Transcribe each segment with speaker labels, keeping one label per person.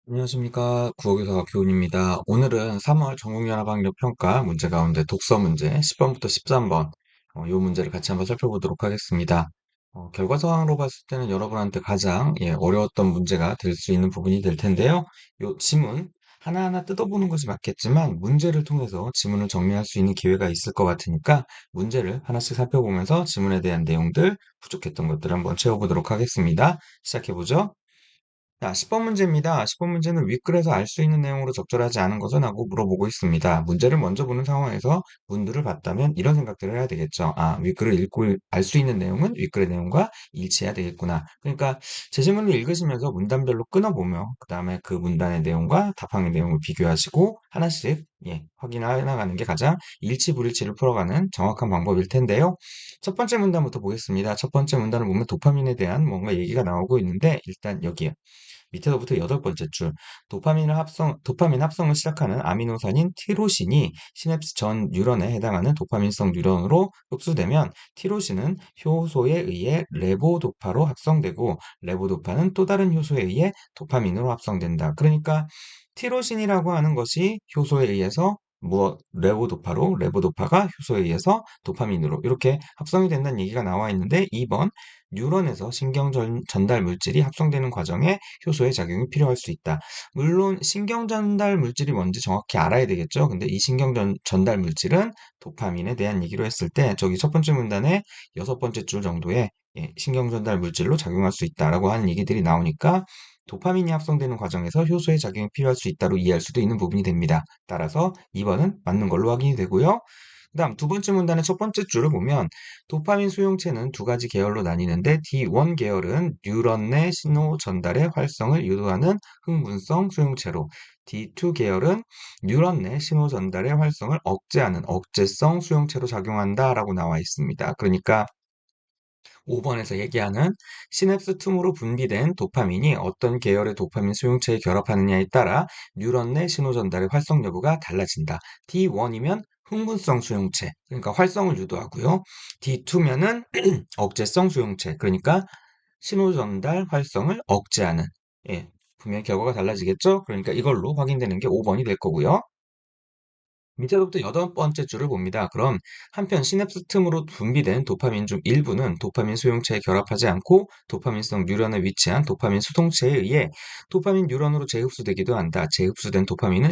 Speaker 1: 안녕하십니까. 구호교사 교훈입니다. 오늘은 3월 전국연합학력 평가 문제 가운데 독서 문제 10번부터 13번 이 문제를 같이 한번 살펴보도록 하겠습니다. 결과사항으로 봤을 때는 여러분한테 가장 어려웠던 문제가 될 수 있는 부분이 될 텐데요. 이 지문 하나하나 뜯어보는 것이 맞겠지만 문제를 통해서 지문을 정리할 수 있는 기회가 있을 것 같으니까 문제를 하나씩 살펴보면서 지문에 대한 내용들, 부족했던 것들을 한번 채워보도록 하겠습니다. 시작해보죠. 자, 10번 문제입니다. 10번 문제는 윗글에서 알 수 있는 내용으로 적절하지 않은 것은 하고 물어보고 있습니다. 문제를 먼저 보는 상황에서 문들을 봤다면 이런 생각들을 해야 되겠죠. 아, 윗글을 읽고 알 수 있는 내용은 윗글의 내용과 일치해야 되겠구나. 그러니까 제 질문을 읽으시면서 문단별로 끊어보며 그 다음에 그 문단의 내용과 답항의 내용을 비교하시고 하나씩 확인해 나가는 게 가장 일치 불일치를 풀어가는 정확한 방법일 텐데요. 첫 번째 문단부터 보겠습니다. 첫 번째 문단을 보면 도파민에 대한 뭔가 얘기가 나오고 있는데 일단 여기에 밑에서부터 여덟 번째 줄, 도파민 합성을 시작하는 아미노산인 티로신이 시냅스 전 뉴런에 해당하는 도파민성 뉴런으로 흡수되면 티로신은 효소에 의해 레보도파로 합성되고 레보도파는 또 다른 효소에 의해 도파민으로 합성된다. 그러니까 티로신이라고 하는 것이 효소에 의해서 레보도파로 레보도파가 효소에 의해서 도파민으로 이렇게 합성이 된다는 얘기가 나와 있는데 2번 뉴런에서 신경 전달 물질이 합성되는 과정에 효소의 작용이 필요할 수 있다. 물론 신경 전달 물질이 뭔지 정확히 알아야 되겠죠. 근데 이 신경 전달 물질은 도파민에 대한 얘기로 했을 때 저기 첫 번째 문단의 여섯 번째 줄 정도의 신경 전달 물질로 작용할 수 있다라고 하는 얘기들이 나오니까 도파민이 합성되는 과정에서 효소의 작용이 필요할 수 있다로 이해할 수도 있는 부분이 됩니다. 따라서 2번은 맞는 걸로 확인이 되고요. 그다음 두 번째 문단의 첫 번째 줄을 보면 도파민 수용체는 두 가지 계열로 나뉘는데 D1 계열은 뉴런 내 신호 전달의 활성을 유도하는 흥분성 수용체로 D2 계열은 뉴런 내 신호 전달의 활성을 억제하는 억제성 수용체로 작용한다라고 나와 있습니다. 그러니까 5번에서 얘기하는 시냅스 틈으로 분비된 도파민이 어떤 계열의 도파민 수용체에 결합하느냐에 따라 뉴런 내 신호 전달의 활성 여부가 달라진다. D1이면 흥분성 수용체, 그러니까 활성을 유도하고요. D2면은 억제성 수용체, 그러니까 신호 전달 활성을 억제하는. 분명히 결과가 달라지겠죠? 그러니까 이걸로 확인되는 게 5번이 될 거고요. 밑에서부터 여덟 번째 줄을 봅니다. 그럼 한편 시냅스 틈으로 분비된 도파민 중 일부는 도파민 수용체에 결합하지 않고 도파민성 뉴런에 위치한 도파민 수송체에 의해 도파민 뉴런으로 재흡수되기도 한다. 재흡수된 도파민은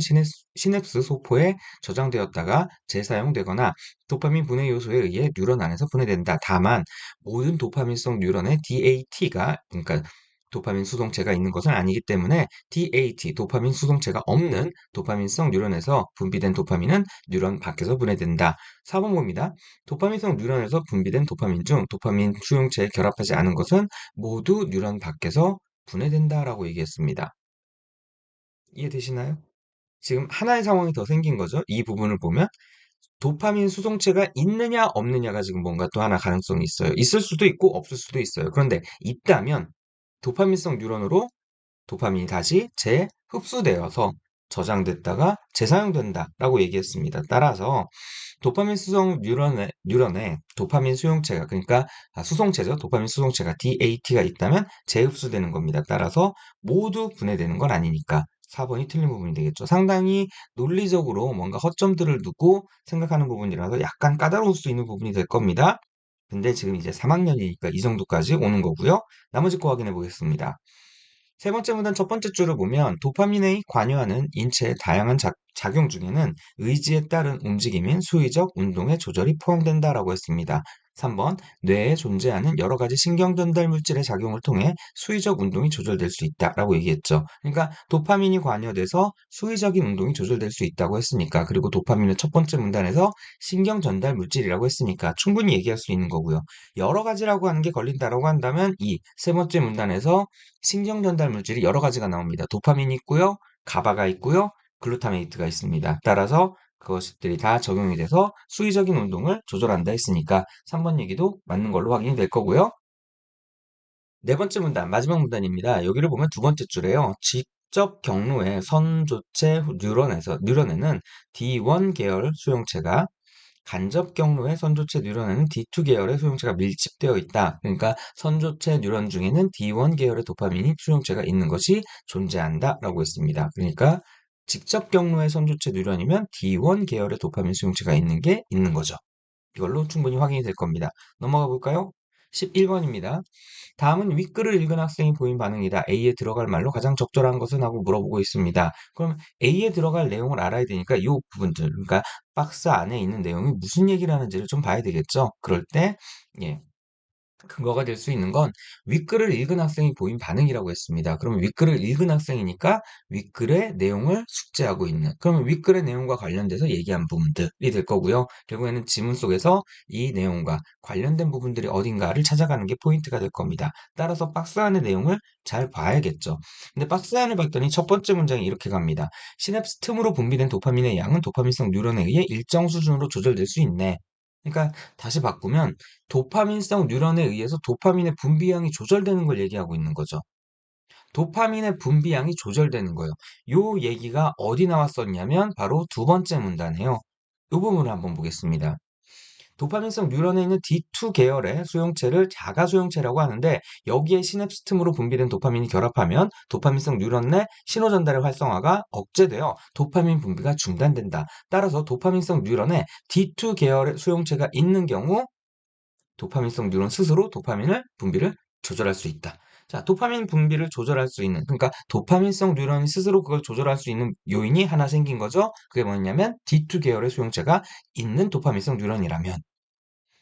Speaker 1: 시냅스 소포에 저장되었다가 재사용되거나 도파민 분해 요소에 의해 뉴런 안에서 분해된다. 다만 모든 도파민성 뉴런에 DAT가 그러니까 도파민 수송체가 있는 것은 아니기 때문에 DAT, 도파민 수송체가 없는 도파민성 뉴런에서 분비된 도파민은 뉴런 밖에서 분해된다. 4번 봅니다. 도파민성 뉴런에서 분비된 도파민 중 도파민 수용체에 결합하지 않은 것은 모두 뉴런 밖에서 분해된다라고 얘기했습니다. 이해되시나요? 지금 하나의 상황이 더 생긴 거죠. 이 부분을 보면 도파민 수송체가 있느냐 없느냐가 지금 뭔가 또 하나 가능성이 있어요. 있을 수도 있고 없을 수도 있어요. 그런데 있다면 도파민성 뉴런으로 도파민이 다시 재흡수되어서 저장됐다가 재사용된다라고 얘기했습니다. 따라서 도파민 수송 뉴런에 도파민 수용체가 그러니까 수송체죠. 도파민 수송체가 DAT가 있다면 재흡수되는 겁니다. 따라서 모두 분해되는 건 아니니까 4번이 틀린 부분이 되겠죠. 상당히 논리적으로 뭔가 허점들을 두고 생각하는 부분이라서 약간 까다로울 수 있는 부분이 될 겁니다. 근데 지금 이제 3학년이니까 이 정도까지 오는 거고요. 나머지 거 확인해 보겠습니다. 세 번째 문단 첫 번째 줄을 보면 도파민에 관여하는 인체의 다양한 작용 중에는 의지에 따른 움직임인 수의적 운동의 조절이 포함된다라고 했습니다. 3번 뇌에 존재하는 여러 가지 신경 전달 물질의 작용을 통해 수의적 운동이 조절될 수 있다라고 얘기했죠. 그러니까 도파민이 관여돼서 수의적인 운동이 조절될 수 있다고 했으니까 그리고 도파민은 첫 번째 문단에서 신경 전달 물질이라고 했으니까 충분히 얘기할 수 있는 거고요. 여러 가지라고 하는 게 걸린다라고 한다면 이 세 번째 문단에서 신경 전달 물질이 여러 가지가 나옵니다. 도파민이 있고요, 가바가 있고요, 글루타메이트가 있습니다. 따라서 그것들이 다 적용이 돼서 수의적인 운동을 조절한다 했으니까 3번 얘기도 맞는 걸로 확인이 될 거고요. 네 번째 문단, 마지막 문단입니다. 여기를 보면 두 번째 줄에요. 직접 경로의 선조체 뉴런에는 D1 계열 수용체가 간접 경로의 선조체 뉴런에는 D2 계열의 수용체가 밀집되어 있다. 그러니까 선조체 뉴런 중에는 D1 계열의 도파민 수용체가 있는 것이 존재한다라고 했습니다. 그러니까 직접 경로의 선조체 뉴런이면 D1 계열의 도파민 수용체가 있는 게 있는 거죠. 이걸로 충분히 확인이 될 겁니다. 넘어가 볼까요? 11번입니다. 다음은 윗글을 읽은 학생이 보인 반응이다. A에 들어갈 말로 가장 적절한 것은 하고 물어보고 있습니다. 그럼 A에 들어갈 내용을 알아야 되니까 이 부분들, 그러니까 박스 안에 있는 내용이 무슨 얘기를 하는지를 좀 봐야 되겠죠. 그럴 때, 예, 근거가 될 수 있는 건 윗글을 읽은 학생이 보인 반응이라고 했습니다. 그러면 윗글을 읽은 학생이니까 윗글의 내용을 숙지하고 있는, 그러면 윗글의 내용과 관련돼서 얘기한 부분들이 될 거고요. 결국에는 지문 속에서 이 내용과 관련된 부분들이 어딘가를 찾아가는 게 포인트가 될 겁니다. 따라서 박스 안의 내용을 잘 봐야겠죠. 근데 박스 안을 봤더니 첫 번째 문장이 이렇게 갑니다. 시냅스 틈으로 분비된 도파민의 양은 도파민성 뉴런에 의해 일정 수준으로 조절될 수 있네. 그러니까 다시 바꾸면 도파민성 뉴런에 의해서 도파민의 분비량이 조절되는 걸 얘기하고 있는 거죠. 도파민의 분비량이 조절되는 거예요. 요 얘기가 어디 나왔었냐면 바로 두 번째 문단이에요. 이 부분을 한번 보겠습니다. 도파민성 뉴런에 있는 D2 계열의 수용체를 자가 수용체라고 하는데 여기에 시냅스 틈으로 분비된 도파민이 결합하면 도파민성 뉴런 내 신호 전달의 활성화가 억제되어 도파민 분비가 중단된다. 따라서 도파민성 뉴런에 D2 계열의 수용체가 있는 경우 도파민성 뉴런 스스로 도파민을 분비를 조절할 수 있다. 자, 도파민 분비를 조절할 수 있는, 그러니까 도파민성 뉴런이 스스로 그걸 조절할 수 있는 요인이 하나 생긴 거죠. 그게 뭐냐면 D2 계열의 수용체가 있는 도파민성 뉴런이라면.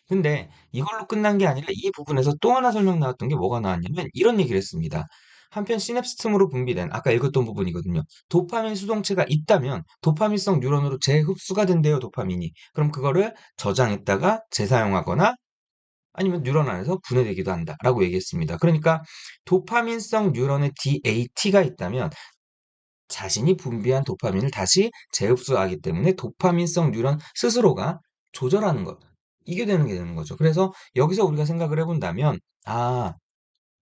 Speaker 1: 근데 이걸로 끝난 게 아니라 이 부분에서 또 하나 설명 나왔던 게 뭐가 나왔냐면 이런 얘기를 했습니다. 한편 시냅스 틈으로 분비된 아까 읽었던 부분이거든요. 도파민 수동체가 있다면 도파민성 뉴런으로 재흡수가 된대요, 도파민이. 그럼 그거를 저장했다가 재사용하거나 아니면 뉴런 안에서 분해되기도 한다라고 얘기했습니다. 그러니까 도파민성 뉴런의 DAT가 있다면 자신이 분비한 도파민을 다시 재흡수하기 때문에 도파민성 뉴런 스스로가 조절하는 것. 이게 되는 게 되는 거죠. 그래서 여기서 우리가 생각을 해본다면, 아,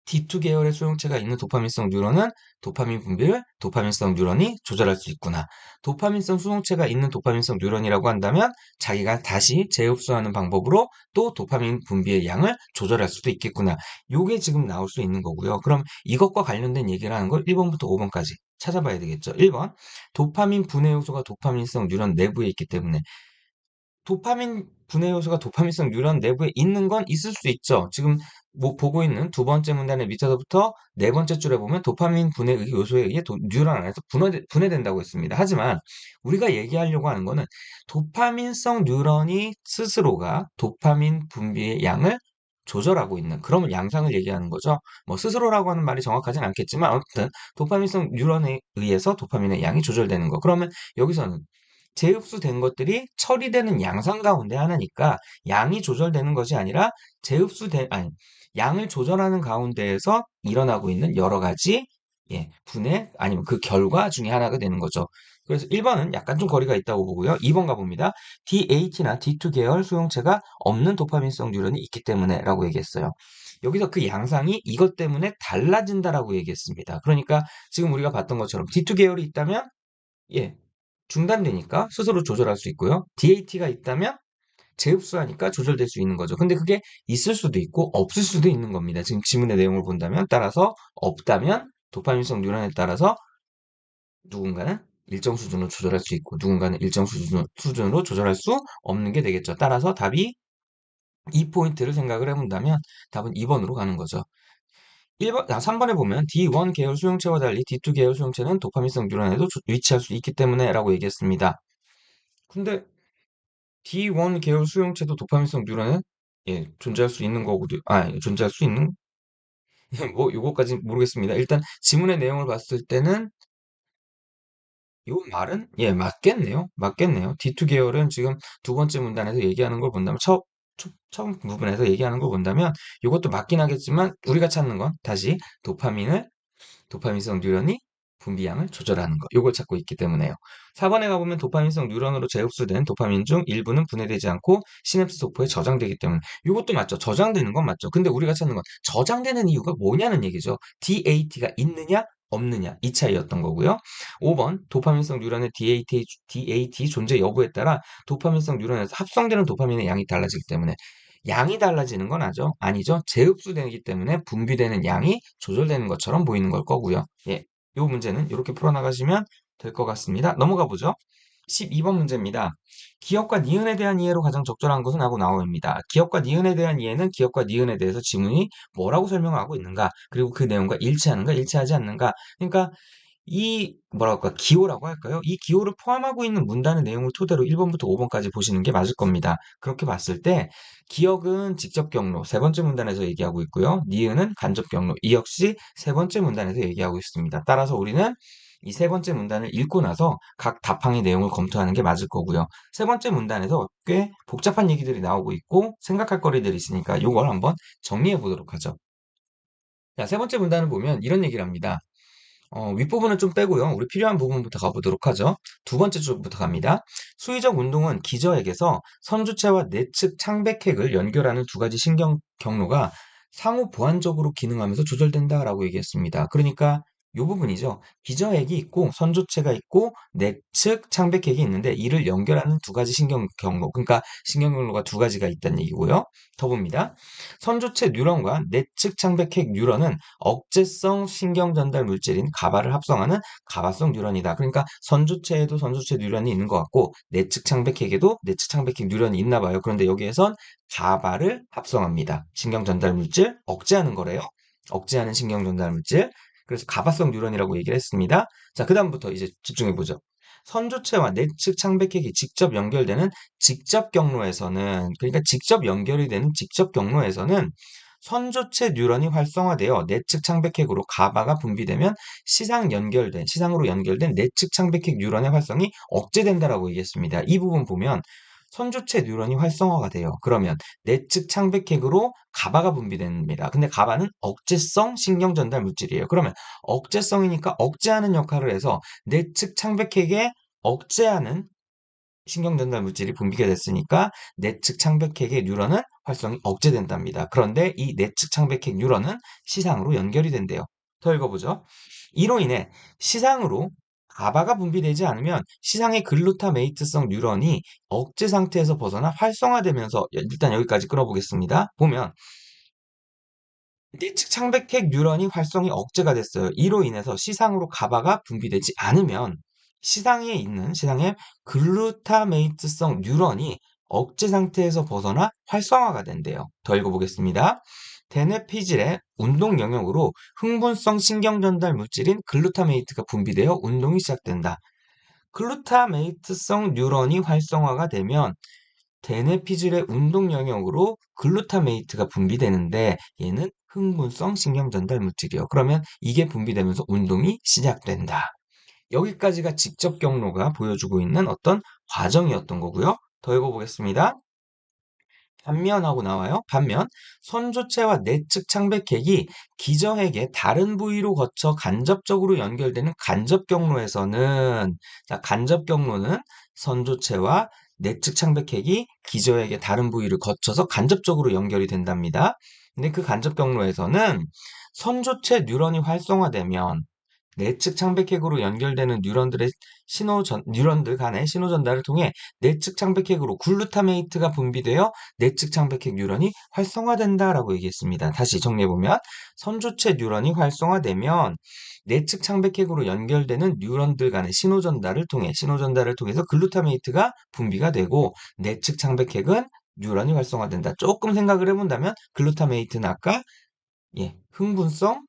Speaker 1: D2 계열의 수용체가 있는 도파민성 뉴런은 도파민 분비를 도파민성 뉴런이 조절할 수 있구나. 도파민성 수용체가 있는 도파민성 뉴런이라고 한다면 자기가 다시 재흡수하는 방법으로 또 도파민 분비의 양을 조절할 수도 있겠구나. 요게 지금 나올 수 있는 거고요. 그럼 이것과 관련된 얘기를 하는 걸 1번부터 5번까지 찾아봐야 되겠죠. 1번, 도파민 분해 요소가 도파민성 뉴런 내부에 있기 때문에 도파민 분해 요소가 도파민성 뉴런 내부에 있는 건 있을 수 있죠. 지금 뭐 보고 있는 두 번째 문단의 밑에서부터 네 번째 줄에 보면 도파민 분해 요소에 의해 뉴런 안에서 분해된다고 했습니다. 하지만 우리가 얘기하려고 하는 거는 도파민성 뉴런이 스스로가 도파민 분비의 양을 조절하고 있는 그런 양상을 얘기하는 거죠. 뭐 스스로라고 하는 말이 정확하진 않겠지만 어쨌든 도파민성 뉴런에 의해서 도파민의 양이 조절되는 거. 그러면 여기서는 재흡수된 것들이 처리되는 양상 가운데 하나니까 양이 조절되는 것이 아니라 아니, 양을 조절하는 가운데에서 일어나고 있는 여러 가지 분해 아니면 그 결과 중에 하나가 되는 거죠. 그래서 1번은 약간 좀 거리가 있다고 보고요. 2번 가봅니다. DH나 D2 계열 수용체가 없는 도파민성 뉴런이 있기 때문에 라고 얘기했어요. 여기서 그 양상이 이것 때문에 달라진다라고 얘기했습니다. 그러니까 지금 우리가 봤던 것처럼 D2 계열이 있다면 예, 중단되니까 스스로 조절할 수 있고요. DAT가 있다면 재흡수하니까 조절될 수 있는 거죠. 근데 그게 있을 수도 있고 없을 수도 있는 겁니다. 지금 지문의 내용을 본다면 따라서 없다면 도파민성 뉴런에 따라서 누군가는 일정 수준으로 조절할 수 있고 누군가는 일정 수준으로 조절할 수 없는 게 되겠죠. 따라서 답이 이 포인트를 생각을 해본다면 답은 2번으로 가는 거죠. 3번에 보면 D1 계열 수용체와 달리 D2 계열 수용체는 도파민성 뉴런에도 위치할 수 있기 때문에 라고 얘기했습니다. 근데 D1 계열 수용체도 도파민성 뉴런은 존재할 수 있는 거고도 존재할 수 있는 뭐 요거까지 모르겠습니다. 일단 지문의 내용을 봤을 때는 요 말은 맞겠네요. 맞겠네요. D2 계열은 지금 두 번째 문단에서 얘기하는 걸 본다면 처음 부분에서 얘기하는 걸 본다면 이것도 맞긴 하겠지만 우리가 찾는 건 다시 도파민성 뉴런이 분비량을 조절하는 거. 요걸 찾고 있기 때문에요. 4번에 가보면 도파민성 뉴런으로 재흡수된 도파민 중 일부는 분해되지 않고 시냅스 소포에 저장되기 때문에 요것도 맞죠. 저장되는 건 맞죠. 근데 우리가 찾는 건 저장되는 이유가 뭐냐는 얘기죠. DAT가 있느냐 없느냐 이 차이였던 거고요. 5번 도파민성 뉴런의 DAT 존재 여부에 따라 도파민성 뉴런에서 합성되는 도파민의 양이 달라지기 때문에 양이 달라지는 건 아니죠. 재흡수되기 때문에 분비되는 양이 조절되는 것처럼 보이는 걸 거고요. 예, 이 문제는 이렇게 풀어나가시면 될 것 같습니다. 넘어가 보죠. 12번 문제입니다. 기업과 니은에 대한 이해로 가장 적절한 것은 하고 나옵니다. 기업과 니은에 대한 이해는 기업과 니은에 대해서 지문이 뭐라고 설명하고 있는가, 그리고 그 내용과 일치하는가, 일치하지 않는가. 그러니까 이 뭐랄까 기호라고 할까요? 이 기호를 포함하고 있는 문단의 내용을 토대로 1번부터 5번까지 보시는 게 맞을 겁니다. 그렇게 봤을 때 기억은 직접 경로 세 번째 문단에서 얘기하고 있고요. 니은은 간접 경로 이 역시 세 번째 문단에서 얘기하고 있습니다. 따라서 우리는 이 세 번째 문단을 읽고 나서 각 답항의 내용을 검토하는 게 맞을 거고요. 세 번째 문단에서 꽤 복잡한 얘기들이 나오고 있고 생각할 거리들이 있으니까 이걸 한번 정리해 보도록 하죠. 자, 세 번째 문단을 보면 이런 얘기를 합니다. 윗부분은 좀 빼고요. 우리 필요한 부분부터 가보도록 하죠. 두 번째 줄부터 갑니다. 수의적 운동은 기저핵에서 선주체와 내측 창백핵을 연결하는 두 가지 신경 경로가 상호 보완적으로 기능하면서 조절된다라고 얘기했습니다. 그러니까 이 부분이죠. 기저핵이 있고 선주체가 있고 내측 창백핵이 있는데 이를 연결하는 두 가지 신경 경로, 그러니까 신경 경로가 두 가지가 있다는 얘기고요. 더 봅니다. 선주체 뉴런과 내측 창백핵 뉴런은 억제성 신경 전달 물질인 가바를 합성하는 가바성 뉴런이다. 그러니까 선주체에도 선주체 뉴런이 있는 것 같고 내측 창백핵에도 내측 창백핵 뉴런이 있나 봐요. 그런데 여기에선 가바를 합성합니다. 신경 전달 물질 억제하는 거래요. 억제하는 신경 전달 물질. 그래서 가바성 뉴런이라고 얘기를 했습니다. 자, 그다음부터 이제 집중해 보죠. 선주체와 내측 창백핵이 직접 연결되는 직접 경로에서는, 그러니까 직접 연결이 되는 직접 경로에서는 선조체 뉴런이 활성화되어 내측 창백핵으로 가바가 분비되면 시상으로 연결된 내측 창백핵 뉴런의 활성이 억제된다라고 얘기했습니다. 이 부분 보면 선조체 뉴런이 활성화가 돼요. 그러면 내측 창백핵으로 가바가 분비됩니다. 근데 가바는 억제성 신경 전달 물질이에요. 그러면 억제성이니까 억제하는 역할을 해서 내측 창백핵에 억제하는 신경 전달 물질이 분비가 됐으니까 내측 창백핵의 뉴런은 활성이 억제된답니다. 그런데 이 내측 창백핵 뉴런은 시상으로 연결이 된대요. 더 읽어보죠. 이로 인해 시상으로 가바가 분비되지 않으면 시상의 글루타메이트성 뉴런이 억제 상태에서 벗어나 활성화되면서, 일단 여기까지 끌어보겠습니다. 보면 내측 창백핵 뉴런이 활성이 억제가 됐어요. 이로 인해서 시상으로 가바가 분비되지 않으면 시상의 글루타메이트성 뉴런이 억제 상태에서 벗어나 활성화가 된대요. 더 읽어보겠습니다. 대뇌피질의 운동 영역으로 흥분성 신경 전달 물질인 글루타메이트가 분비되어 운동이 시작된다. 글루타메이트성 뉴런이 활성화가 되면 대뇌피질의 운동 영역으로 글루타메이트가 분비되는데 얘는 흥분성 신경전달 물질이요. 그러면 이게 분비되면서 운동이 시작된다. 여기까지가 직접 경로가 보여주고 있는 어떤 과정이었던 거고요. 더 읽어보겠습니다. 반면하고 나와요. 반면 선조체와 내측 창백핵이 기저핵의 다른 부위로 거쳐 간접적으로 연결되는 간접 경로에서는, 자, 간접 경로는 선조체와 내측 창백핵이 기저핵의 다른 부위를 거쳐서 간접적으로 연결이 된답니다. 근데 그 간접 경로에서는 선조체 뉴런이 활성화되면 내측 창백핵으로 연결되는 뉴런들 간의 신호 전달을 통해 내측 창백핵으로 글루타메이트가 분비되어 내측 창백핵 뉴런이 활성화된다라고 얘기했습니다. 다시 정리해보면 선조체 뉴런이 활성화되면 내측 창백핵으로 연결되는 뉴런들 간의 신호 전달을 통해서 글루타메이트가 분비가 되고 내측 창백핵은 뉴런이 활성화된다. 조금 생각을 해본다면 글루타메이트는 아까 흥분성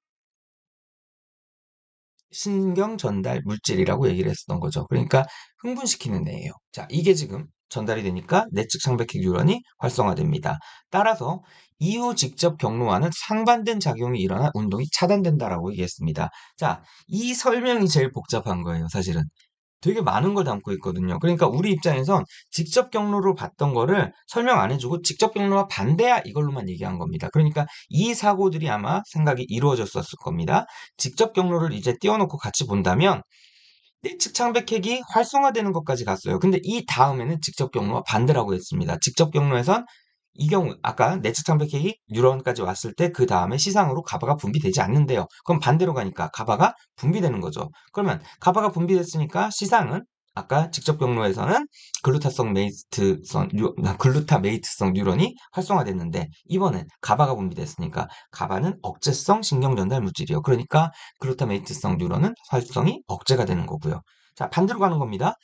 Speaker 1: 신경 전달 물질이라고 얘기를 했었던 거죠. 그러니까 흥분시키는 애예요. 자, 이게 지금 전달이 되니까 내측 창백핵 뉴런이 활성화됩니다. 따라서 이후 직접 경로와는 상반된 작용이 일어나 운동이 차단된다라고 얘기했습니다. 자, 이 설명이 제일 복잡한 거예요, 사실은. 되게 많은 걸 담고 있거든요. 그러니까 우리 입장에선 직접 경로로 봤던 거를 설명 안 해주고 직접 경로와 반대야 이걸로만 얘기한 겁니다. 그러니까 이 사고들이 아마 생각이 이루어졌었을 겁니다. 직접 경로를 이제 띄워놓고 같이 본다면 내측 창백핵이 활성화되는 것까지 갔어요. 근데 이 다음에는 직접 경로와 반대라고 했습니다. 직접 경로에선 이 경우 아까 내측 창백핵이 뉴런까지 왔을 때 그 다음에 시상으로 가바가 분비되지 않는데요. 그럼 반대로 가니까 가바가 분비되는 거죠. 그러면 가바가 분비됐으니까 시상은 아까 직접 경로에서는 글루타메이트성 뉴런이 활성화됐는데 이번엔 가바가 분비됐으니까 가바는 억제성 신경 전달 물질이요. 그러니까 글루타메이트성 뉴런은 활성이 억제가 되는 거고요. 자, 반대로 가는 겁니다.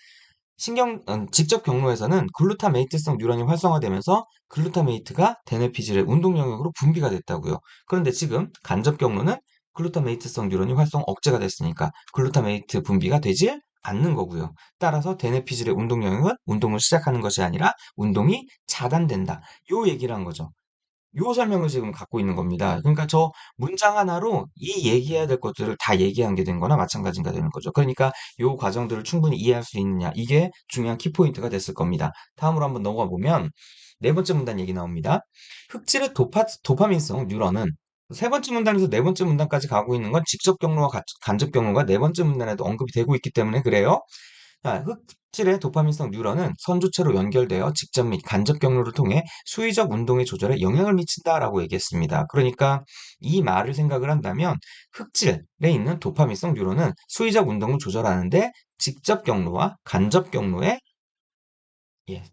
Speaker 1: 직접 경로에서는 글루타메이트성 뉴런이 활성화되면서 글루타메이트가 대뇌피질의 운동 영역으로 분비가 됐다고요. 그런데 지금 간접 경로는 글루타메이트성 뉴런이 활성 억제가 됐으니까 글루타메이트 분비가 되지 않는 거고요. 따라서 대뇌피질의 운동 영역은 운동을 시작하는 것이 아니라 운동이 차단된다. 요 얘기를 한 거죠. 요 설명을 지금 갖고 있는 겁니다. 그러니까 저 문장 하나로 이 얘기해야 될 것들을 다 얘기한 게 된 거나 마찬가지가 되는 거죠. 그러니까 요 과정들을 충분히 이해할 수 있느냐, 이게 중요한 키포인트가 됐을 겁니다. 다음으로 한번 넘어가 보면 네 번째 문단 얘기 나옵니다. 흑질의 도파민성 뉴런은 세 번째 문단에서 네 번째 문단까지 가고 있는 건 직접 경로와 간접 경로가 네 번째 문단에도 언급이 되고 있기 때문에 그래요. 자, 흑질의 도파민성 뉴런은 선주체로 연결되어 직접 및 간접 경로를 통해 수의적 운동의 조절에 영향을 미친다라고 얘기했습니다. 그러니까 이 말을 생각을 한다면 흑질에 있는 도파민성 뉴런은 수의적 운동을 조절하는데 직접 경로와 간접 경로의 예,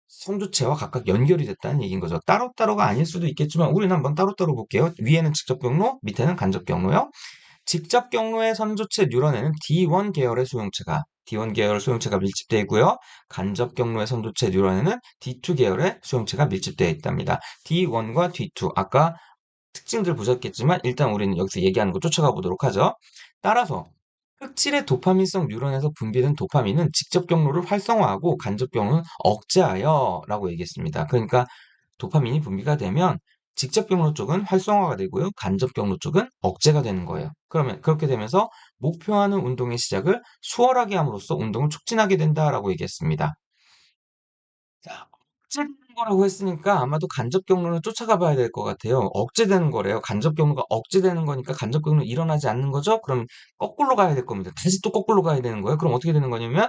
Speaker 1: 선주체와 각각 연결이 됐다는 얘기인 거죠. 따로따로가 아닐 수도 있겠지만 우리는 한번 따로따로 볼게요. 위에는 직접 경로, 밑에는 간접 경로요. 직접 경로의 선조체 뉴런에는 D1 계열의 소형체가 밀집되어 있고요. 간접 경로의 선조체 뉴런에는 D2 계열의 소형체가 밀집되어 있답니다. D1과 D2 아까 특징들 보셨겠지만 일단 우리는 여기서 얘기하는 거 쫓아가 보도록 하죠. 따라서 흑질의 도파민성 뉴런에서 분비된 도파민은 직접 경로를 활성화하고 간접 경로는 억제하여 라고 얘기했습니다. 그러니까 도파민이 분비가 되면 직접 경로 쪽은 활성화가 되고요. 간접 경로 쪽은 억제가 되는 거예요. 그러면 그렇게 되면서 목표하는 운동의 시작을 수월하게 함으로써 운동을 촉진하게 된다라고 얘기했습니다. 자, 억제되는 거라고 했으니까 아마도 간접 경로를 쫓아가 봐야 될 것 같아요. 억제되는 거래요. 간접 경로가 억제되는 거니까 간접 경로 일어나지 않는 거죠? 그럼 거꾸로 가야 될 겁니다. 다시 또 거꾸로 가야 되는 거예요. 그럼 어떻게 되는 거냐면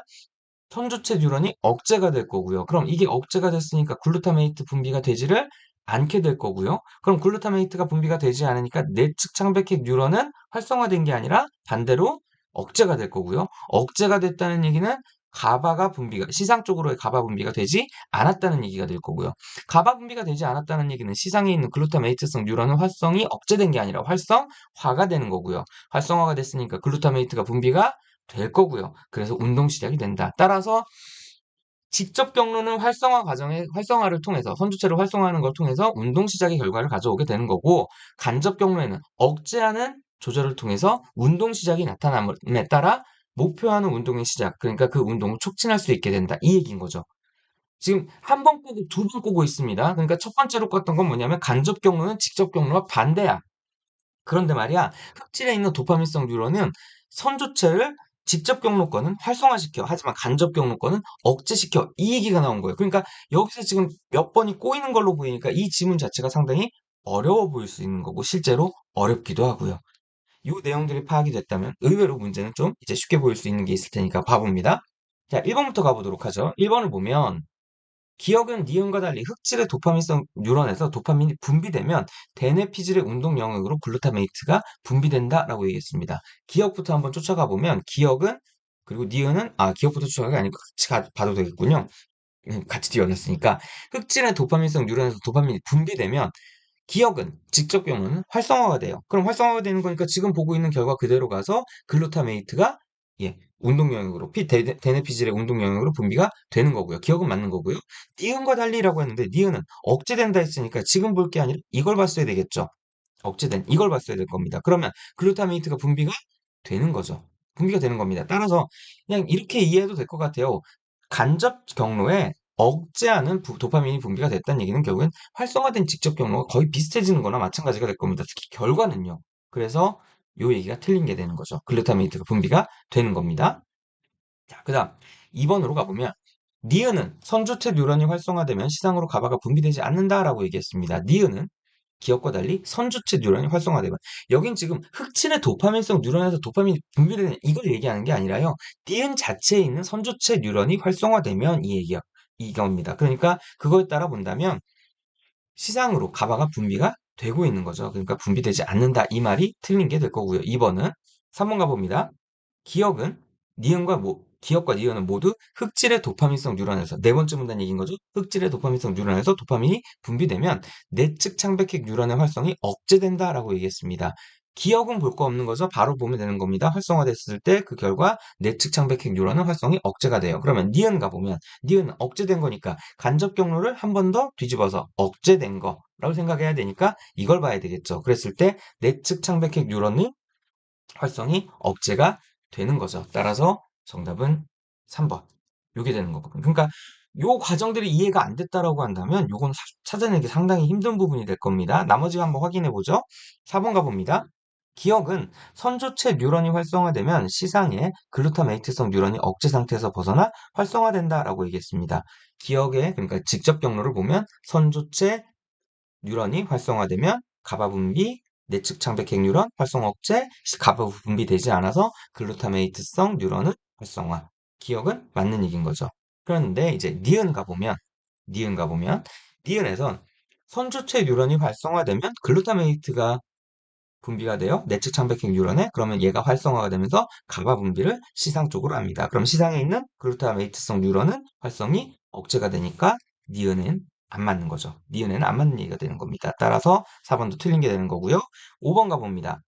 Speaker 1: 선주체 뉴런이 억제가 될 거고요. 그럼 이게 억제가 됐으니까 글루타메이트 분비가 되지를 않게 될 거고요. 그럼 글루타메이트가 분비가 되지 않으니까 내측 창백핵 뉴런은 활성화된 게 아니라 반대로 억제가 될 거고요. 억제가 됐다는 얘기는 시상적으로의 가바 분비가 되지 않았다는 얘기가 될 거고요. 가바 분비가 되지 않았다는 얘기는 시상에 있는 글루타메이트성 뉴런의 활성이 억제된 게 아니라 활성화가 되는 거고요. 활성화가 됐으니까 글루타메이트가 분비가 될 거고요. 그래서 운동 시작이 된다. 따라서 직접 경로는 활성화를 통해서 선두체를 활성화하는 걸 통해서 운동 시작의 결과를 가져오게 되는 거고 간접 경로에는 억제하는 조절을 통해서 운동 시작이 나타남에 따라 목표하는 운동의 시작, 그러니까 그 운동을 촉진할 수 있게 된다. 이 얘기인 거죠. 지금 한 번 꼬고 두 번 꼬고 있습니다. 그러니까 첫 번째로 껐던 건 뭐냐면 간접 경로는 직접 경로와 반대야. 그런데 말이야, 흑질에 있는 도파민성 뉴런은 선조체를 직접 경로권은 활성화시켜. 하지만 간접 경로권은 억제시켜. 이 얘기가 나온 거예요. 그러니까 여기서 지금 몇 번이 꼬이는 걸로 보이니까 이 지문 자체가 상당히 어려워 보일 수 있는 거고 실제로 어렵기도 하고요. 이 내용들이 파악이 됐다면 의외로 문제는 좀 이제 쉽게 보일 수 있는 게 있을 테니까 봐봅니다. 자, 1번부터 가보도록 하죠. 1번을 보면 기억은 니은과 달리 흑질의 도파민성 뉴런에서 도파민이 분비되면 대뇌피질의 운동 영역으로 글루타메이트가 분비된다라고 얘기했습니다. 기억부터 한번 쫓아가 보면 기억은 그리고 니은은 기억부터 쫓아가는 게 아니고 같이 봐도 되겠군요. 같이 뛰어났으니까 흑질의 도파민성 뉴런에서 도파민이 분비되면 기억은 직접 경로는 활성화가 돼요. 그럼 활성화가 되는 거니까 지금 보고 있는 결과 그대로 가서 글루타메이트가 운동 영역으로 대뇌피질의 운동 영역으로 분비가 되는 거고요. 기억은 맞는 거고요. 니은과 달리라고 했는데 니은은 억제된다 했으니까 지금 볼 게 아니라 이걸 봤어야 되겠죠. 억제된 이걸 봤어야 될 겁니다. 그러면 글루타메이트가 분비가 되는 거죠. 분비가 되는 겁니다. 따라서 그냥 이렇게 이해해도 될 것 같아요. 간접 경로에 억제하는 도파민이 분비가 됐다는 얘기는 결국엔 활성화된 직접 경로가 거의 비슷해지는 거나 마찬가지가 될 겁니다. 특히 결과는요. 그래서 요 얘기가 틀린 게 되는 거죠. 글루타메이트가 분비가 되는 겁니다. 자, 그 다음 2번으로 가보면 니은은 선주체 뉴런이 활성화되면 시상으로 가바가 분비되지 않는다라고 얘기했습니다. 니은은 기억과 달리 선주체 뉴런이 활성화되면 여긴 지금 흑질의 도파민성 뉴런에서 도파민이 분비되는 이걸 얘기하는 게 아니라요. 니은 자체에 있는 선주체 뉴런이 활성화되면 이 얘기야. 이겁니다. 그러니까 그거에 따라 본다면 시상으로 가바가 분비가 되고 있는 거죠. 그러니까 분비되지 않는다. 이 말이 틀린 게 될 거고요. 2번은 3번 가봅니다. 기억은 기억과 니은은 모두 흑질의 도파민성 뉴런에서 네 번째 문단 얘기인 거죠. 흑질의 도파민성 뉴런에서 도파민이 분비되면 내측 창백핵 뉴런의 활성이 억제된다라고 얘기했습니다. 기억은 볼 거 없는 거죠. 바로 보면 되는 겁니다. 활성화됐을 때 그 결과 내측 창백핵 뉴런은 활성이 억제가 돼요. 그러면 니은 가보면 니은 억제된 거니까 간접 경로를 한 번 더 뒤집어서 억제된 거라고 생각해야 되니까 이걸 봐야 되겠죠. 그랬을 때 내측 창백핵 뉴런이 활성이 억제가 되는 거죠. 따라서 정답은 3번. 요게 되는 거거든요. 그러니까 요 과정들이 이해가 안 됐다라고 한다면 요건 찾아내기 상당히 힘든 부분이 될 겁니다. 나머지 한번 확인해 보죠. 4번 가봅니다. 기억은 선조체 뉴런이 활성화되면 시상의 글루타메이트성 뉴런이 억제 상태에서 벗어나 활성화된다라고 얘기했습니다. 기억의 그러니까 직접 경로를 보면 선조체 뉴런이 활성화되면 가바 분비, 내측 창백핵 뉴런 활성화 억제, 가바 분비되지 않아서 글루타메이트성 뉴런은 활성화. 기억은 맞는 얘기인 거죠. 그런데 이제 니은 가보면 니은에선 선주체 뉴런이 활성화되면 글루타메이트가 분비가 돼요. 내측 창백핵 뉴런에 그러면 얘가 활성화가 되면서 가바 분비를 시상 쪽으로 합니다. 그럼 시상에 있는 글루타메이트성 뉴런은 활성이 억제가 되니까 니은은 안 맞는 거죠. 니은에는 안 맞는 얘기가 되는 겁니다. 따라서 4번도 틀린 게 되는 거고요. 5번 가봅니다.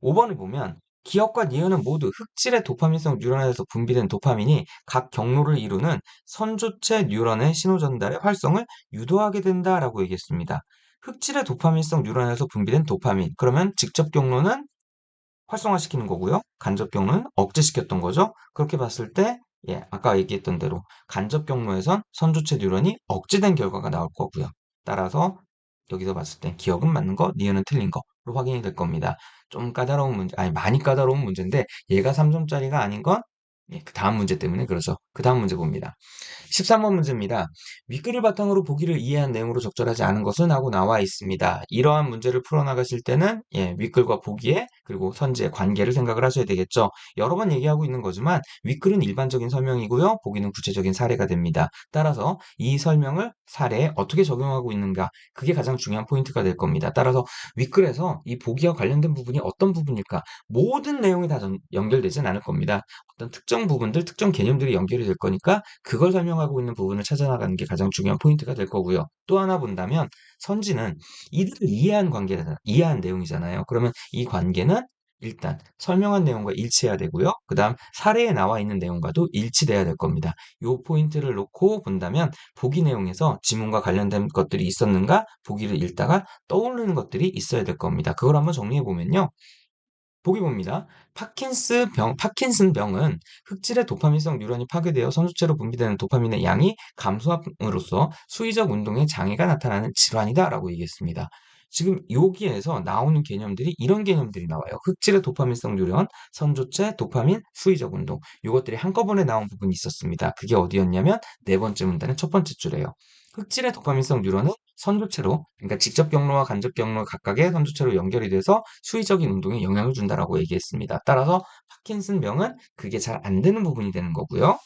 Speaker 1: 5번을 보면 기억과 니은은 모두 흑질의 도파민성 뉴런에서 분비된 도파민이 각 경로를 이루는 선조체 뉴런의 신호 전달의 활성을 유도하게 된다라고 얘기했습니다. 흑질의 도파민성 뉴런에서 분비된 도파민. 그러면 직접 경로는 활성화시키는 거고요. 간접 경로는 억제시켰던 거죠. 그렇게 봤을 때 예, 아까 얘기했던 대로 간접 경로에선 선조체 뉴런이 억제된 결과가 나올 거고요. 따라서 여기서 봤을 때 기억은 맞는 거, 니은은 틀린 거로 확인이 될 겁니다. 좀 까다로운 문제, 아니 많이 까다로운 문제인데 얘가 3점짜리가 아닌 건 예, 그 다음 문제 때문에 그러죠. 그 다음 문제 봅니다. 13번 문제입니다. 윗글을 바탕으로 보기를 이해한 내용으로 적절하지 않은 것은 하고 나와 있습니다. 이러한 문제를 풀어나가실 때는 예, 윗글과 보기에 그리고 선지의 관계를 생각을 하셔야 되겠죠. 여러 번 얘기하고 있는 거지만 윗글은 일반적인 설명이고요. 보기는 구체적인 사례가 됩니다. 따라서 이 설명을 사례에 어떻게 적용하고 있는가 그게 가장 중요한 포인트가 될 겁니다. 따라서 윗글에서 이 보기와 관련된 부분이 어떤 부분일까 모든 내용이 다 연결되진 않을 겁니다. 어떤 특정 부분들, 특정 개념들이 연결이 될 거니까 그걸 설명하고 있는 부분을 찾아나가는 게 가장 중요한 포인트가 될 거고요. 또 하나 본다면 선지는 이들을 이해한 관계잖아요. 이해한 내용이잖아요. 그러면 이 관계는 일단 설명한 내용과 일치해야 되고요. 그 다음 사례에 나와 있는 내용과도 일치돼야 될 겁니다. 이 포인트를 놓고 본다면 보기 내용에서 지문과 관련된 것들이 있었는가 보기를 읽다가 떠오르는 것들이 있어야 될 겁니다. 그걸 한번 정리해 보면요. 보기 봅니다. 파킨슨 병은 흑질의 도파민성 뉴런이 파괴되어 선수체로 분비되는 도파민의 양이 감소함으로써 수의적 운동에 장애가 나타나는 질환이다라고 얘기했습니다. 지금 여기에서 나오는 개념들이 이런 개념들이 나와요. 흑질의 도파민성 뉴런, 선조체, 도파민, 수의적 운동. 이것들이 한꺼번에 나온 부분이 있었습니다. 그게 어디였냐면 네 번째 문단의 첫 번째 줄이에요. 흑질의 도파민성 뉴런은 선조체로, 그러니까 직접 경로와 간접 경로 각각의 선조체로 연결이 돼서 수의적인 운동에 영향을 준다라고 얘기했습니다. 따라서 파킨슨병은 그게 잘 안 되는 부분이 되는 거고요.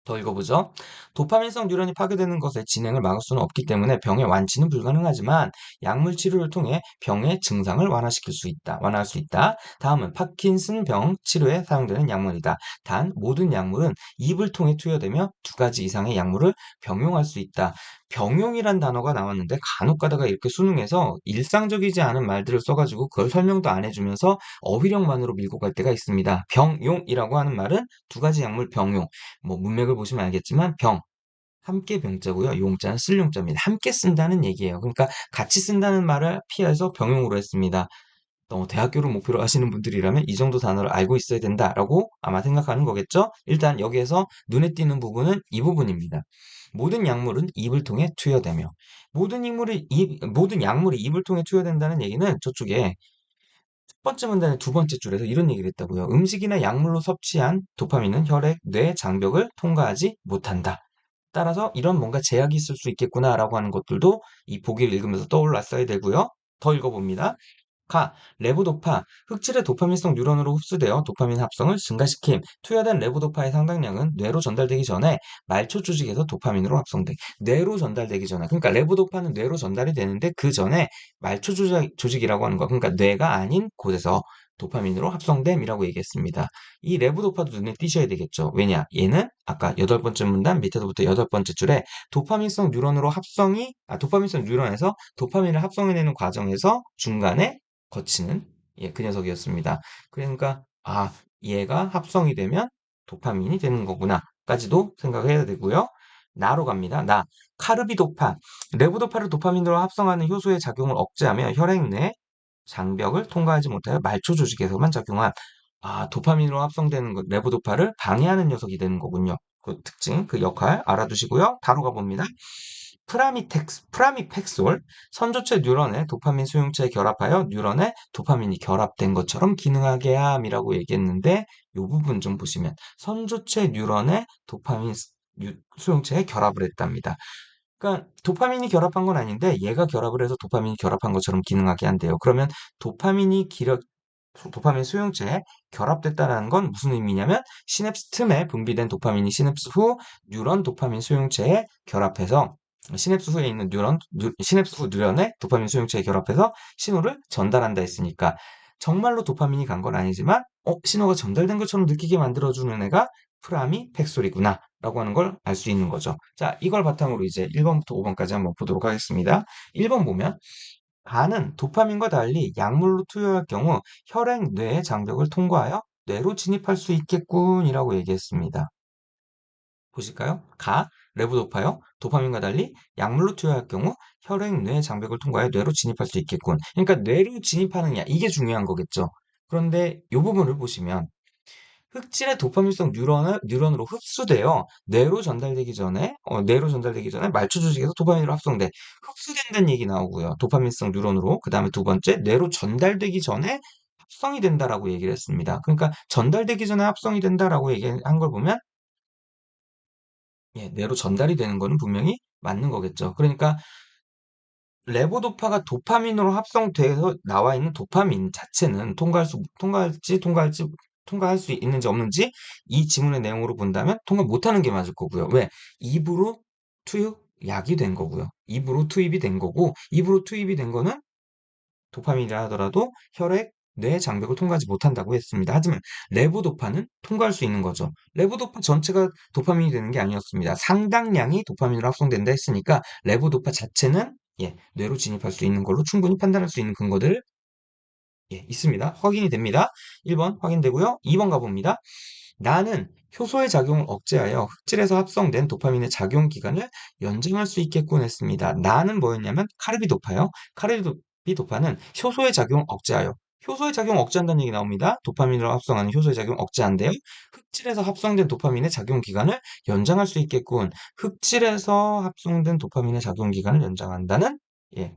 Speaker 1: 더 읽어보죠. 도파민성 뉴런이 파괴되는 것의 진행을 막을 수는 없기 때문에 병의 완치는 불가능하지만 약물 치료를 통해 병의 증상을 완화할 수 있다. 다음은 파킨슨병 치료에 사용되는 약물이다. 단 모든 약물은 입을 통해 투여되며 두 가지 이상의 약물을 병용할 수 있다. 병용이란 단어가 나왔는데 간혹 가다가 이렇게 수능에서 일상적이지 않은 말들을 써가지고 그걸 설명도 안 해주면서 어휘력만으로 밀고 갈 때가 있습니다. 병용이라고 하는 말은 두 가지 약물 병용. 뭐 문맥을 보시면 알겠지만 병, 함께 병자고요. 용자는 쓸 용자입니다. 함께 쓴다는 얘기예요. 그러니까 같이 쓴다는 말을 피해서 병용으로 했습니다. 대학교를 목표로 하시는 분들이라면 이 정도 단어를 알고 있어야 된다라고 아마 생각하는 거겠죠? 일단 여기에서 눈에 띄는 부분은 이 부분입니다. 모든 약물은 입을 통해 투여되며 모든 약물이 입을 통해 투여된다는 얘기는 저쪽에 첫 번째 문단의 두 번째 줄에서 이런 얘기를 했다고요. 음식이나 약물로 섭취한 도파민은 혈액, 뇌 장벽을 통과하지 못한다. 따라서 이런 뭔가 제약이 있을 수 있겠구나라고 하는 것들도 이 보기를 읽으면서 떠올랐어야 되고요. 더 읽어봅니다. 레보도파, 흑질의 도파민성 뉴런으로 흡수되어 도파민 합성을 증가시킴. 투여된 레보도파의 상당량은 뇌로 전달되기 전에 말초 조직에서 도파민으로 합성돼. 뇌로 전달되기 전에. 그러니까 레보도파는 뇌로 전달이 되는데 그 전에 말초 조직이라고 하는 거. 그러니까 뇌가 아닌 곳에서 도파민으로 합성됨이라고 얘기했습니다. 이 레보도파도 눈에 띄셔야 되겠죠. 왜냐? 얘는 아까 여덟 번째 문단 밑에서부터 여덟 번째 줄에 도파민성 뉴런으로 도파민성 뉴런에서 도파민을 합성해내는 과정에서 중간에 거치는 그 녀석이었습니다. 그러니까 얘가 합성이 되면 도파민이 되는 거구나까지도 생각해야 되고요. 나로 갑니다. 카르비도파. 레보도파를 도파민으로 합성하는 효소의 작용을 억제하며 혈액 내 장벽을 통과하지 못하여 말초 조직에서만 작용한 도파민으로 합성되는 레보도파를 방해하는 녀석이 되는 거군요. 그 특징, 그 역할 알아두시고요. 다로 가봅니다. 프라미팩솔, 선조체 뉴런의 도파민 수용체에 결합하여 뉴런에 도파민이 결합된 것처럼 기능하게 함이라고 얘기했는데 이 부분 좀 보시면 선조체 뉴런의 도파민 수용체에 결합을 했답니다. 그러니까 도파민이 결합한 건 아닌데 얘가 결합을 해서 도파민이 결합한 것처럼 기능하게 한대요. 그러면 도파민이 도파민 수용체에 결합됐다는 건 무슨 의미냐면 시냅스 틈에 분비된 도파민이 시냅스 후 뉴런 도파민 수용체에 결합해서 시냅스 후에 있는 시냅스 후 뉴런의 도파민 수용체에 결합해서 신호를 전달한다 했으니까 정말로 도파민이 간 건 아니지만 신호가 전달된 것처럼 느끼게 만들어주는 애가 프라미팩솔이구나 라고 하는 걸 알 수 있는 거죠. 자, 이걸 바탕으로 이제 1번부터 5번까지 한번 보도록 하겠습니다. 1번 보면 간은 도파민과 달리 약물로 투여할 경우 혈액 뇌의 장벽을 통과하여 뇌로 진입할 수 있겠군이라고 얘기했습니다. 보실까요? 레보도파요. 도파민과 달리 약물로 투여할 경우 혈액 뇌의 장벽을 통과해 뇌로 진입할 수 있겠군. 그러니까 뇌로 진입하느냐 이게 중요한 거겠죠. 그런데 이 부분을 보시면 흑질의 도파민성 뉴런으로 흡수되어 뇌로 전달되기 전에 말초 조직에서 도파민으로 합성돼 흡수된다는 얘기 나오고요. 도파민성 뉴런으로 그 다음에 두 번째 뇌로 전달되기 전에 합성이 된다라고 얘기를 했습니다. 그러니까 전달되기 전에 합성이 된다라고 얘기한 걸 보면 뇌로 전달이 되는 거는 분명히 맞는 거겠죠. 그러니까 레보도파가 도파민으로 합성돼서 나와 있는 도파민 자체는 통과할 수 있는지 없는지 이 지문의 내용으로 본다면 통과 못하는 게 맞을 거고요. 왜? 입으로 약이 된 거고요. 입으로 투입이 된 거고, 입으로 투입이 된 거는 도파민이라 하더라도 혈액, 뇌 장벽을 통과하지 못한다고 했습니다. 하지만 레보도파는 통과할 수 있는 거죠. 레보도파 전체가 도파민이 되는 게 아니었습니다. 상당량이 도파민으로 합성된다 했으니까 레보도파 자체는 뇌로 진입할 수 있는 걸로 충분히 판단할 수 있는 근거들 있습니다. 확인이 됩니다. 1번 확인되고요. 2번 가봅니다. 나는 효소의 작용을 억제하여 흑질에서 합성된 도파민의 작용 기간을 연장할 수 있겠군 했습니다. 나는 뭐였냐면 카르비도파요. 카르비도파는 효소의 작용을 억제하여 효소의 작용 억제한다는 얘기 나옵니다. 도파민으로 합성하는 효소의 작용 억제한대요. 흑질에서 합성된 도파민의 작용 기간을 연장할 수 있겠군. 흑질에서 합성된 도파민의 작용 기간을 연장한다는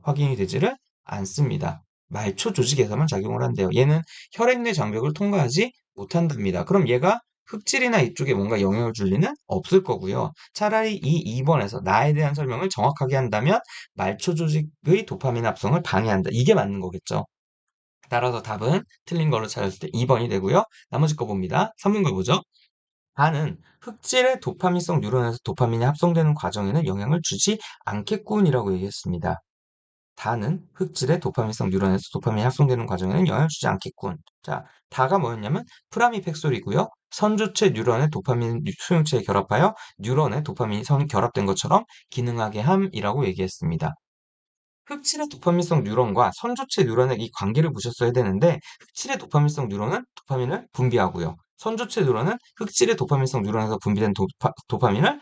Speaker 1: 확인이 되지를 않습니다. 말초 조직에서만 작용을 한대요. 얘는 혈액 내 장벽을 통과하지 못한답니다. 그럼 얘가 흑질이나 이쪽에 뭔가 영향을 줄 리는 없을 거고요. 차라리 이 2번에서 나에 대한 설명을 정확하게 한다면 말초 조직의 도파민 합성을 방해한다. 이게 맞는 거겠죠. 따라서 답은 틀린 걸로 찾았을 때 2번이 되고요. 나머지 거 봅니다. 3번 거 보죠. 반은 흑질의 도파민성 뉴런에서 도파민이 합성되는 과정에는 영향을 주지 않겠군이라고 얘기했습니다. 다는 흑질의 도파민성 뉴런에서 도파민이 합성되는 과정에는 영향을 주지 않겠군. 자, 다가 뭐였냐면 프라미팩솔이고요. 선조체 뉴런의 도파민 수용체에 결합하여 뉴런의 도파민이 결합된 것처럼 기능하게 함이라고 얘기했습니다. 흑질의 도파민성 뉴런과 선조체 뉴런의 이 관계를 보셨어야 되는데 흑질의 도파민성 뉴런은 도파민을 분비하고요. 선조체 뉴런은 흑질의 도파민성 뉴런에서 분비된 도파민을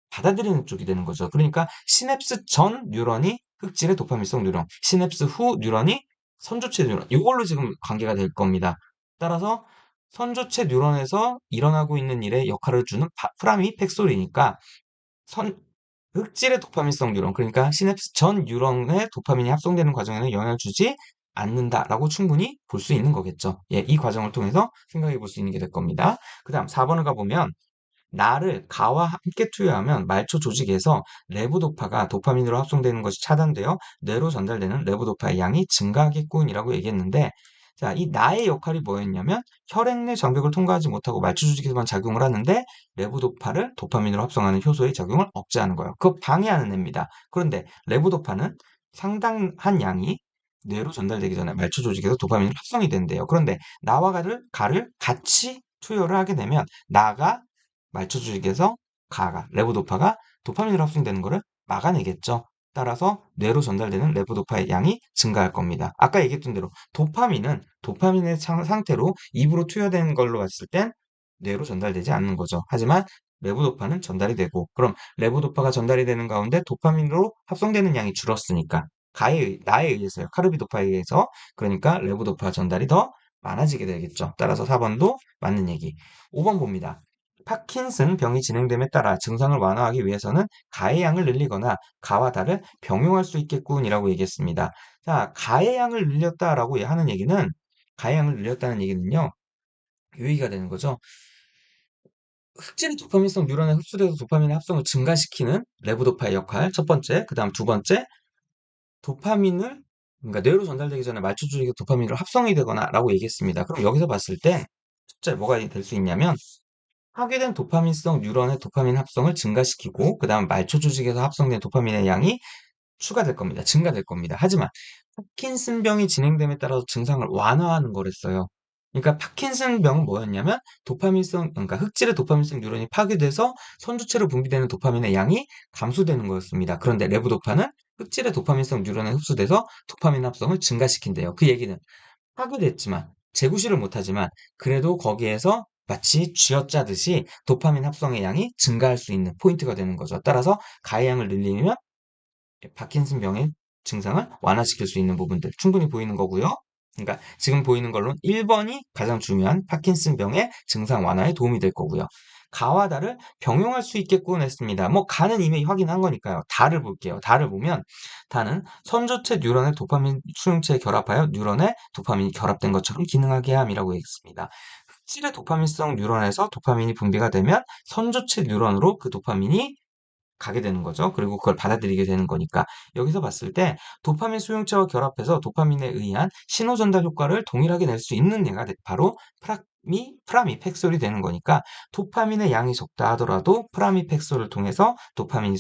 Speaker 1: 받아들이는 쪽이 되는 거죠. 그러니까 시냅스 전 뉴런이 흑질의 도파민성 뉴런, 시냅스 후 뉴런이 선조체 뉴런. 이걸로 지금 관계가 될 겁니다. 따라서 선조체 뉴런에서 일어나고 있는 일에 역할을 주는 프라미팩솔이니까 흑질의 도파민성 뉴런, 그러니까 시냅스 전 뉴런의 도파민이 합성되는 과정에는 영향을 주지 않는다라고 충분히 볼 수 있는 거겠죠. 예, 이 과정을 통해서 생각해 볼 수 있는 게 될 겁니다. 그 다음 4번을 가보면 나를 가와 함께 투여하면 말초 조직에서 레보도파가 도파민으로 합성되는 것이 차단되어 뇌로 전달되는 레보도파의 양이 증가하겠군이라고 얘기했는데, 자, 이 나의 역할이 뭐였냐면 혈액 내 장벽을 통과하지 못하고 말초 조직에서만 작용을 하는데 레보도파를 도파민으로 합성하는 효소의 작용을 억제하는 거예요. 그거 방해하는 애입니다. 그런데 레보도파는 상당한 양이 뇌로 전달되기 전에 말초 조직에서 도파민으로 합성이 된대요. 그런데 나와 가를 같이 투여를 하게 되면 나가 말초 조직에서 레보도파가 도파민으로 합성되는 것을 막아내겠죠. 따라서 뇌로 전달되는 레보도파의 양이 증가할 겁니다. 아까 얘기했던 대로 도파민의 상태로 입으로 투여되는 걸로 봤을 땐 뇌로 전달되지 않는 거죠. 하지만 레보도파는 전달이 되고, 그럼 레보도파가 전달이 되는 가운데 도파민으로 합성되는 양이 줄었으니까 나에 의해서요. 카르비도파에 의해서. 그러니까 레보도파 전달이 더 많아지게 되겠죠. 따라서 4번도 맞는 얘기. 5번 봅니다. 파킨슨 병이 진행됨에 따라 증상을 완화하기 위해서는 가의 양을 늘리거나 가와 달을 병용할 수 있겠군이라고 얘기했습니다. 자, 가의 양을 늘렸다라고 하는 얘기는, 가의 양을 늘렸다는 얘기는요, 요 얘기가 되는 거죠. 흑질의 도파민성 뉴런에 흡수돼서 도파민의 합성을 증가시키는 레보도파의 역할, 첫 번째. 그 다음 두 번째, 도파민을, 그러니까 뇌로 전달되기 전에 말초 조직에 도파민으로 합성이 되거나 라고 얘기했습니다. 그럼 여기서 봤을 때, 첫째, 뭐가 될 수 있냐면, 파괴된 도파민성 뉴런의 도파민 합성을 증가시키고, 그 다음 말초 조직에서 합성된 도파민의 양이 추가될 겁니다. 증가될 겁니다. 하지만 파킨슨병이 진행됨에 따라서 증상을 완화하는 거랬어요. 그러니까 파킨슨병은 뭐였냐면 그러니까 흑질의 도파민성 뉴런이 파괴돼서 선주체로 분비되는 도파민의 양이 감소되는 거였습니다. 그런데 레보도파는 흑질의 도파민성 뉴런에 흡수돼서 도파민 합성을 증가시킨대요. 그 얘기는 파괴됐지만 재구시를 못하지만 그래도 거기에서 마치 쥐어짜듯이 도파민 합성의 양이 증가할 수 있는 포인트가 되는 거죠. 따라서 가해 양을 늘리면 파킨슨병의 증상을 완화시킬 수 있는 부분들 충분히 보이는 거고요. 그러니까 지금 보이는 걸로는 1번이 가장 중요한 파킨슨병의 증상 완화에 도움이 될 거고요. 가와 달을 병용할 수 있겠군 했습니다. 뭐 가는 이미 확인한 거니까요. 달을 볼게요. 달을 보면 달은 선조체 뉴런의 도파민 수용체에 결합하여 뉴런에 도파민이 결합된 것처럼 기능하게 함이라고 했습니다. 흑질의 도파민성 뉴런에서 도파민이 분비가 되면 선조체 뉴런으로 그 도파민이 가게 되는 거죠. 그리고 그걸 받아들이게 되는 거니까. 여기서 봤을 때 도파민 수용체와 결합해서 도파민에 의한 신호 전달 효과를 동일하게 낼 수 있는 얘가 바로 프라미팩솔이 되는 거니까 도파민의 양이 적다 하더라도 프라미팩솔을 통해서 도파민이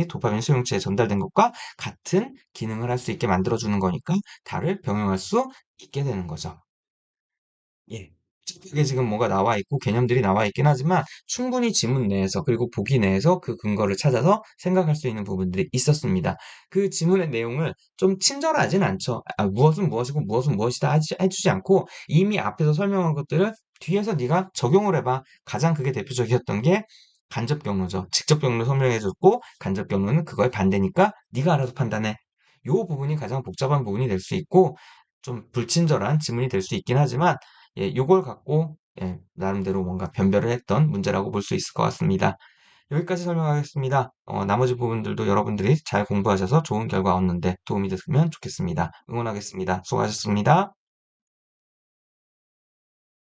Speaker 1: 도파민 수용체에 전달된 것과 같은 기능을 할 수 있게 만들어주는 거니까 달을 병용할 수 있게 되는 거죠. 예. 복잡하게 지금 뭐가 나와 있고 개념들이 나와 있긴 하지만 충분히 지문 내에서 그리고 보기 내에서 그 근거를 찾아서 생각할 수 있는 부분들이 있었습니다. 그 지문의 내용을 좀 친절하진 않죠. 무엇은 무엇이고 무엇은 무엇이다 해주지 않고 이미 앞에서 설명한 것들을 뒤에서 네가 적용을 해봐. 가장 그게 대표적이었던 게 간접 경로죠. 직접 경로 설명해줬고 간접 경로는 그거의 반대니까 네가 알아서 판단해. 요 부분이 가장 복잡한 부분이 될 수 있고 좀 불친절한 지문이 될 수 있긴 하지만 예, 요걸 갖고 예, 나름대로 뭔가 변별을 했던 문제라고 볼 수 있을 것 같습니다. 여기까지 설명하겠습니다. 나머지 부분들도 여러분들이 잘 공부하셔서 좋은 결과 얻는 데 도움이 됐으면 좋겠습니다. 응원하겠습니다. 수고하셨습니다.